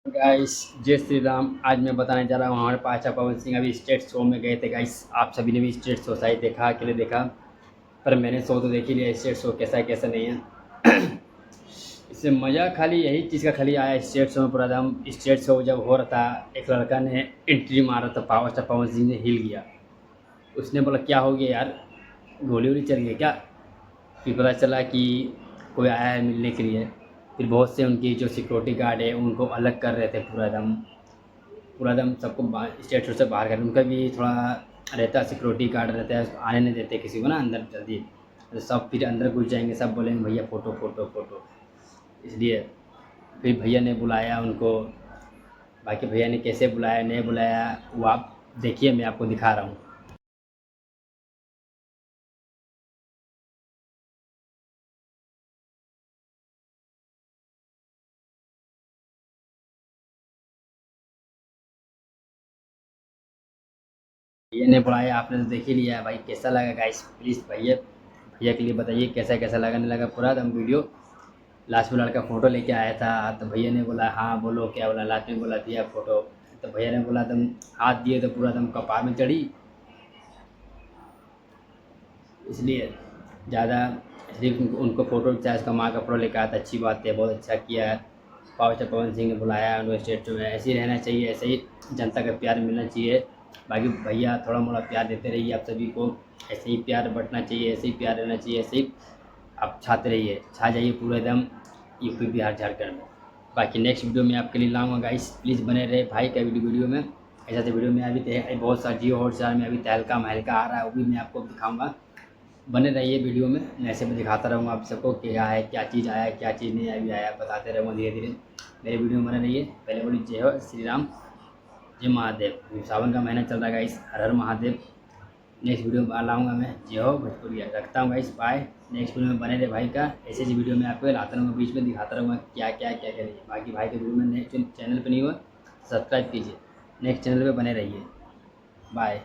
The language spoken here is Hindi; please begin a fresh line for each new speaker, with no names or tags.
गाइस जय श्री राम। आज मैं बताने जा रहा हूँ हमारे पाचा पवन सिंह अभी स्टेट शो में गए थे। गाइस आप सभी ने भी स्टेट शो शायद देखा, अकेले देखा, पर मैंने शो तो देख ही लिया। स्टेट शो कैसा है कैसा नहीं है इससे मज़ा खाली यही चीज़ का खाली आया स्टेट शो में। पूरा दम स्टेट शो जब हो रहा था, एक लड़का ने एंट्री मारा था, पावर स्टार पवन सिंह ने हिल गया। उसने बोला क्या हो गया यार, गोली वोली चल गई क्या। फिर पता चला कि कोई आया है मिलने के लिए। फिर बहुत से उनकी जो सिक्योरिटी गार्ड है उनको अलग कर रहे थे, पूरा दम सबको स्टेट शो से बाहर कर। उनका भी थोड़ा रहता है, सिक्योरिटी गार्ड रहता है, उसको आने नहीं देते किसी को ना अंदर जल्दी। तो सब फिर अंदर घुस जाएंगे, सब बोलेंगे भैया फ़ोटो फ़ोटो फ़ोटो। इसलिए फिर भैया ने बुलाया उनको। बाकी भैया ने कैसे बुलाया नहीं बुलाया वो आप देखिए, मैं आपको दिखा रहा हूँ। भैया ने बुलाया, आपने तो देख ही लिया है भाई। कैसा लगा गाइस, प्लीज़ भैया भैया के लिए बताइए कैसा कैसा लगा नहीं लगा। पूरा एकदम वीडियो लास्ट में लड़का फ़ोटो लेके आया था, तो भैया ने बोला हाँ बोलो क्या बोला। लास्ट में बोला दिया फ़ोटो, तो भैया ने बोला तुम हाथ दिए तो पूरा दम कपार में चढ़ी। इसलिए ज़्यादा सिर्फ उनको फ़ोटो चाहे उसका माँ का फ़ोटो लेकर आया था, अच्छी बात है, बहुत अच्छा किया है। पावर स्टार पवन सिंह ने बुलाया उनको स्टेट शो में। ऐसे ही रहना चाहिए, ऐसे ही जनता का प्यार मिलना चाहिए। बाकी भैया थोड़ा मोड़ा प्यार देते रहिए आप सभी को, ऐसे ही प्यार बँटना चाहिए, ऐसे ही प्यार रहना चाहिए, ऐसे ही आप छाते रहिए, छा जाइए पूरे एकदम यूपी बिहार झारखंड में। बाकी नेक्स्ट वीडियो में आपके लिए लाऊंगा गाइस, प्लीज़ बने रहे भाई का वीडियो में। ऐसा तो वीडियो में अभी बहुत सारा जियो हॉटस्टार में अभी तहलका महलका आ रहा है, वो भी मैं आपको दिखाऊंगा। बने रहिए वीडियो में, मैं ऐसे में दिखाता रहूँगा आप सबको क्या है, क्या चीज़ आया है, क्या चीज़ नहीं अभी आया, बताते रहूँगा धीरे धीरे। मेरे वीडियो में बने रहिए। पहले बोली जय हो श्री राम, जय महादेव। सावन का महीना चल रहा है गाइस, हर हर महादेव। नेक्स्ट वीडियो में लाऊंगा मैं। जय हो भोजपुरिया। रखता हूँ गाइस, बाय। नेक्स्ट वीडियो में बने रहे भाई का, ऐसे ऐसी वीडियो में आपको लाता रहूँगा, बीच में दिखाता रहूँगा क्या क्या क्या क्या नहीं। बाकी भाई के वीडियो में नेक्स्ट चैनल पर नहीं हुआ सब्सक्राइब कीजिए, नेक्स्ट चैनल पर बने रहिए। बाय।